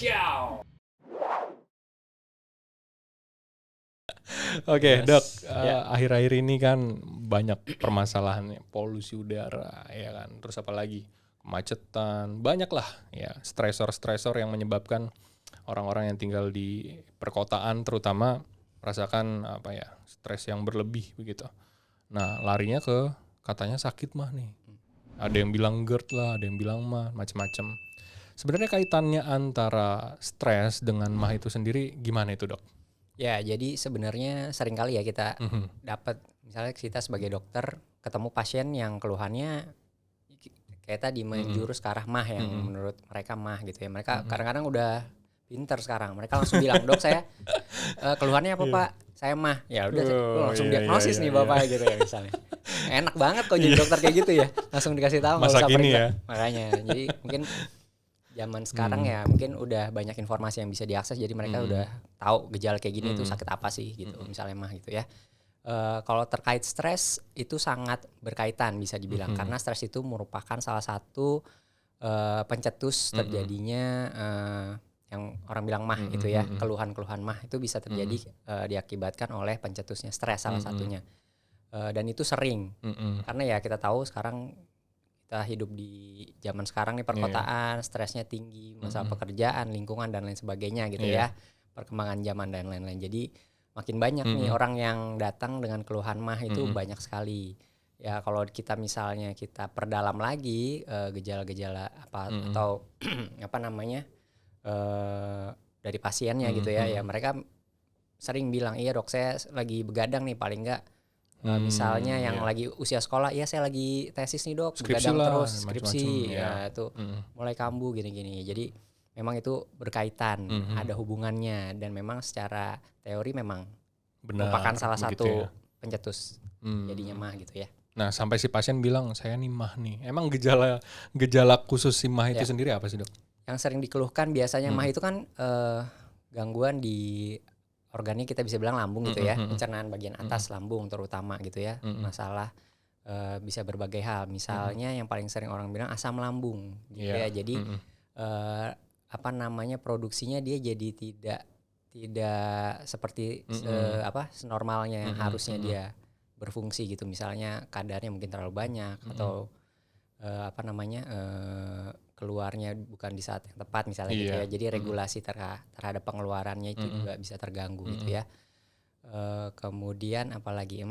Ciao. Oke, Dok. Ya. Akhir-akhir ini kan banyak permasalahan polusi udara, ya kan. Terus apa lagi? Kemacetan, banyak lah ya stresor-stresor yang menyebabkan orang-orang yang tinggal di perkotaan terutama merasakan stres yang berlebih begitu. Nah, larinya ke katanya sakit mah nih. Ada yang bilang GERD lah, ada yang bilang mah, macam-macam. Sebenarnya kaitannya antara stres dengan mah itu sendiri gimana itu, Dok? Ya, jadi sebenarnya sering kali ya kita dapat, misalnya kita sebagai dokter ketemu pasien yang keluhannya kayak tadi menjurus ke arah mah yang menurut mereka mah gitu ya. Mereka kadang-kadang udah pinter sekarang. Mereka langsung bilang, "Dok, saya keluhannya apa, Pak? Saya mah." Ya udah, langsung diagnosis nih Bapak gitu ya misalnya. Enak banget kok jadi dokter kayak gitu ya. Langsung dikasih tahu enggak usah periksa. Ya. Makanya. Jadi mungkin zaman sekarang ya mungkin udah banyak informasi yang bisa diakses, jadi mereka udah tahu gejala kayak gini itu sakit apa sih gitu, misalnya mah gitu ya. Kalau terkait stres itu sangat berkaitan bisa dibilang, karena stres itu merupakan salah satu pencetus terjadinya yang orang bilang mah gitu ya, keluhan-keluhan mah itu bisa terjadi diakibatkan oleh pencetusnya stres salah satunya. Dan itu sering karena ya kita tahu sekarang kita hidup di zaman sekarang nih perkotaan, stresnya tinggi, masalah pekerjaan, lingkungan dan lain sebagainya gitu ya. Perkembangan zaman dan lain-lain. Jadi makin banyak nih orang yang datang dengan keluhan mah itu banyak sekali. Ya kalau kita misalnya kita perdalam lagi gejala-gejala apa atau apa namanya dari pasiennya gitu ya. Ya mereka sering bilang, "Iya Dok, saya lagi begadang nih paling enggak misalnya yang lagi usia sekolah, ya saya lagi tesis nih Dok, Skripsi begadang lah, terus, skripsi, ya itu mulai kambuh gini-gini." Jadi memang itu berkaitan, ada hubungannya, dan memang secara teori memang merupakan salah satu pencetus jadinya mah gitu ya. Nah, sampai si pasien bilang, "Saya nih mah nih." Emang gejala khusus si mah itu sendiri apa sih, Dok? Yang sering dikeluhkan biasanya mah itu kan gangguan di organik, kita bisa bilang lambung gitu ya, pencernaan bagian atas lambung terutama gitu ya. Masalah bisa berbagai hal, misalnya yang paling sering orang bilang asam lambung gitu ya. Jadi produksinya dia jadi tidak seperti senormalnya yang harusnya dia berfungsi gitu. Misalnya kadarnya mungkin terlalu banyak atau keluarnya bukan di saat yang tepat misalnya gitu ya. Jadi regulasi terhadap pengeluarannya itu juga bisa terganggu gitu ya. Kemudian apalagi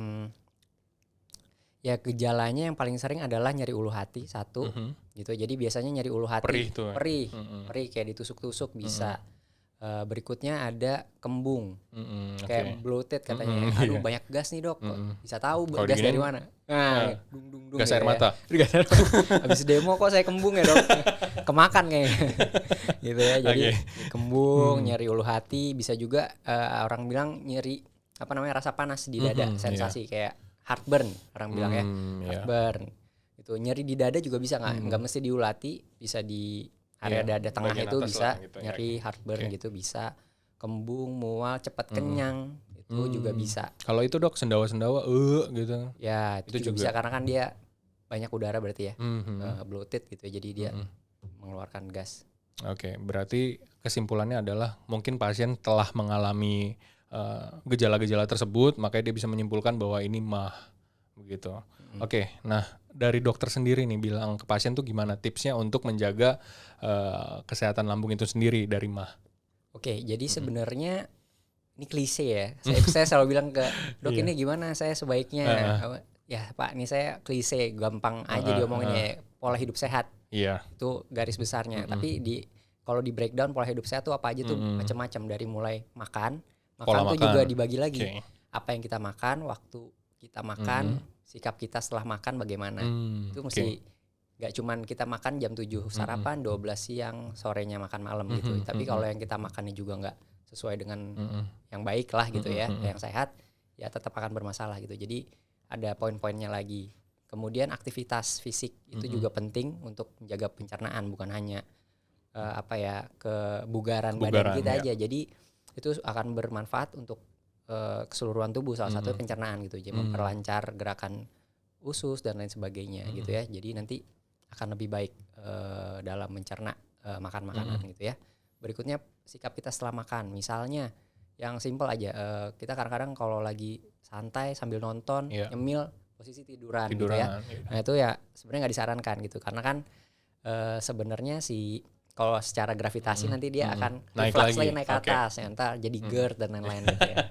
ya gejalanya yang paling sering adalah nyeri ulu hati satu gitu. Jadi biasanya nyeri ulu hati perih kayak ditusuk-tusuk bisa. Berikutnya ada kembung, kayak bloated katanya. Aduh banyak gas nih Dok, bisa tahu gas dari mana? Nah, gas air mata. Habis demo kok saya kembung ya Dok, kemakan kayaknya. Gitu ya. Jadi kembung, nyeri ulu hati, bisa juga orang bilang nyeri rasa panas di dada, sensasi kayak heartburn orang bilang ya, heartburn. Itu nyeri di dada juga bisa, nggak mesti di ulu hati, bisa di area dada tengah itu bisa gitu, nyeri heartburn gitu, bisa kembung, mual, cepat kenyang itu juga bisa. Kalau itu Dok sendawa-sendawa gitu. Ya itu juga bisa karena kan dia banyak udara berarti ya, bloated gitu, jadi dia mengeluarkan gas. Oke, berarti kesimpulannya adalah mungkin pasien telah mengalami gejala-gejala tersebut, makanya dia bisa menyimpulkan bahwa ini mah begitu. Oke, nah dari dokter sendiri nih bilang ke pasien tuh gimana tipsnya untuk menjaga kesehatan lambung itu sendiri dari mah? Oke, jadi sebenarnya ini klise ya. Saya selalu bilang ke Dok, ini gimana saya sebaiknya? Ya Pak, ini saya klise, gampang aja diomongin ya, pola hidup sehat. Itu garis besarnya. Tapi kalau di breakdown pola hidup sehat tuh apa aja tuh macam-macam, dari mulai makan tuh juga dibagi lagi. Apa yang kita makan, waktu kita makan, sikap kita setelah makan bagaimana. Itu mesti gak cuman kita makan jam 7 sarapan, 12 siang, sorenya makan malam gitu. Tapi kalau yang kita makannya juga gak sesuai dengan yang baik lah gitu ya, yang sehat, ya tetap akan bermasalah gitu. Jadi ada poin-poinnya lagi. Kemudian aktivitas fisik itu juga penting untuk menjaga pencernaan, bukan hanya kebugaran badan kita aja. Jadi itu akan bermanfaat untuk keseluruhan tubuh, salah satu pencernaan gitu, jadi memperlancar gerakan usus dan lain sebagainya gitu ya. Jadi nanti akan lebih baik dalam mencerna makan makanan gitu ya. berikutnya sikap kita setelah makan. Misalnya yang simple aja, kita kadang-kadang kalau lagi santai sambil nonton, nyemil, posisi tiduran gitu ya. Nah itu ya sebenarnya nggak disarankan gitu, karena kan sebenarnya kalau secara gravitasi nanti dia akan naik reflux lagi, naik ke atas, ya, ntar jadi GERD dan lain-lain gitu ya.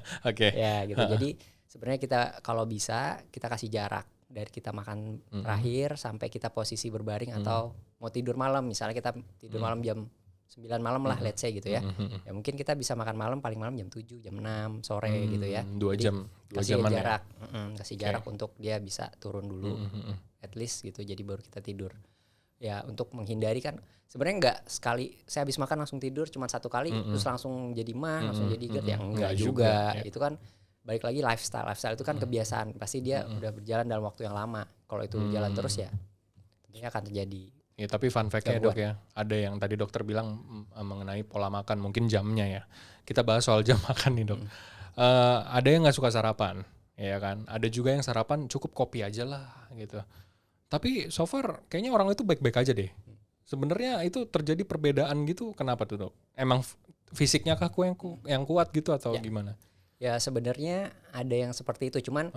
Ya gitu. Jadi sebenarnya kita kalau bisa kita kasih jarak dari kita makan terakhir sampai kita posisi berbaring atau mau tidur malam. Misalnya kita tidur malam jam 9 malam lah, let's say gitu ya. Ya mungkin kita bisa makan malam paling malam jam 7, jam 6 sore gitu ya. 2 jam, 2 kasih jaman jarak, ya. Kasih jarak untuk dia bisa turun dulu, at least gitu. Jadi baru kita tidur. Ya untuk menghindari kan sebenarnya nggak sekali saya habis makan langsung tidur cuma satu kali terus langsung jadi langsung jadi GERD, yang enggak juga. Itu kan balik lagi lifestyle itu kan kebiasaan, pasti dia udah berjalan dalam waktu yang lama. Kalau itu berjalan terus ya tentunya akan terjadi. Ya tapi fun fact-nya dok ya, ada yang tadi dokter bilang mengenai pola makan, mungkin jamnya ya. Kita bahas soal jam makan nih dok. Ada yang nggak suka sarapan, ya kan. Ada juga yang sarapan cukup kopi aja lah gitu. Tapi so far kayaknya orang itu baik-baik aja deh. Sebenarnya itu terjadi perbedaan gitu, kenapa tuh dok? Emang fisiknya kah yang kuat gitu atau gimana? Ya sebenarnya ada yang seperti itu, cuman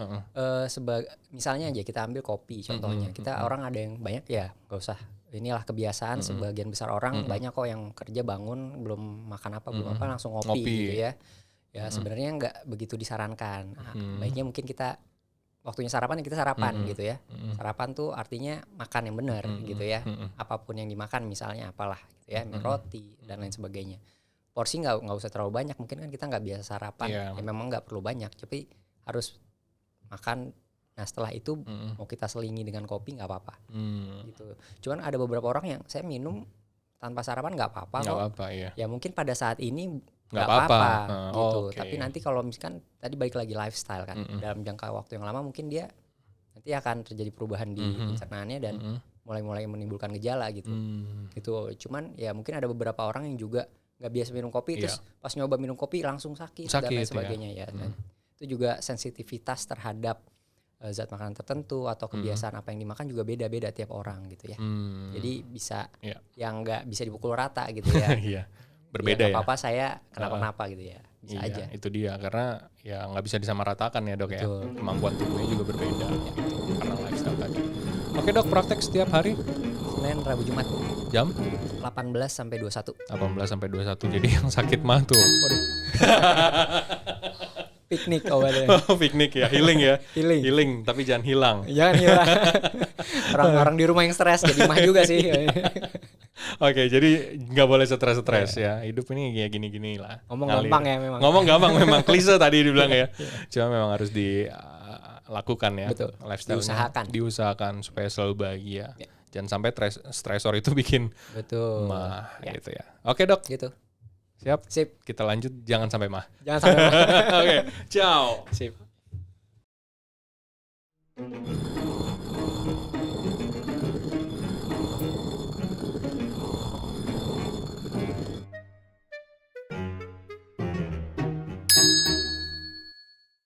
misalnya aja kita ambil kopi contohnya. Kita orang ada yang banyak ya gak usah, inilah kebiasaan sebagian besar orang banyak kok yang kerja bangun belum makan apa belum apa langsung ngopi gitu ya. Ya sebenarnya nggak begitu disarankan. Baiknya mungkin kita waktunya sarapan ya kita sarapan gitu ya. Sarapan tuh artinya makan yang benar gitu ya. Apapun yang dimakan misalnya apalah gitu ya, roti dan lain sebagainya. Porsi nggak usah terlalu banyak, mungkin kan kita nggak biasa sarapan, ya memang nggak perlu banyak, tapi harus makan. Nah setelah itu mau kita selingi dengan kopi nggak apa-apa, gitu. Cuman ada beberapa orang yang saya minum tanpa sarapan nggak apa-apa kok. Ya mungkin pada saat ini nggak apa-apa gitu. Tapi nanti kalau misalkan tadi balik lagi lifestyle kan, dalam jangka waktu yang lama mungkin dia nanti akan terjadi perubahan di pencernaannya dan mulai menimbulkan gejala gitu. Gitu. Cuman ya mungkin ada beberapa orang yang juga nggak biasa minum kopi, terus pas nyoba minum kopi langsung sakit dan lain sebagainya ya. Dan itu juga sensitivitas terhadap zat makanan tertentu atau kebiasaan apa yang dimakan juga beda-beda tiap orang gitu ya. Jadi bisa yang nggak bisa dipukul rata gitu ya. Berbeda ya. Apa-apa saya kenapa-napa gitu ya. Bisa aja. Itu dia, karena ya nggak bisa disamaratakan ya dok. Betul. Ya. Kemampuan tubuhnya juga berbeda gitu, karena lifestyle tadi. Oke dok, praktek setiap hari? Senin, Rabu, Jumat. Jam? 18 sampai 21. 18 sampai 21. Jadi yang sakit mah tuh. Piknik awalnya. Piknik ya, healing ya. Healing, tapi jangan hilang. Jangan hilang. Orang-orang di rumah yang stres jadi mah juga sih. Oke, jadi nggak boleh stres ya. Hidup ini kayak gini-gini lah. Ngomong gampang ya memang. Ngomong gampang memang, klise tadi dibilang ya. Cuma memang harus dilakukan ya. Betul. Lifestyle-nya diusahakan supaya selalu bahagia. Jangan sampai stresor itu bikin mah gitu ya. Oke dok. Gitu. Siap. Sip. Kita lanjut, jangan sampai mah. Jangan sampai mah. Oke, ciao. Sip.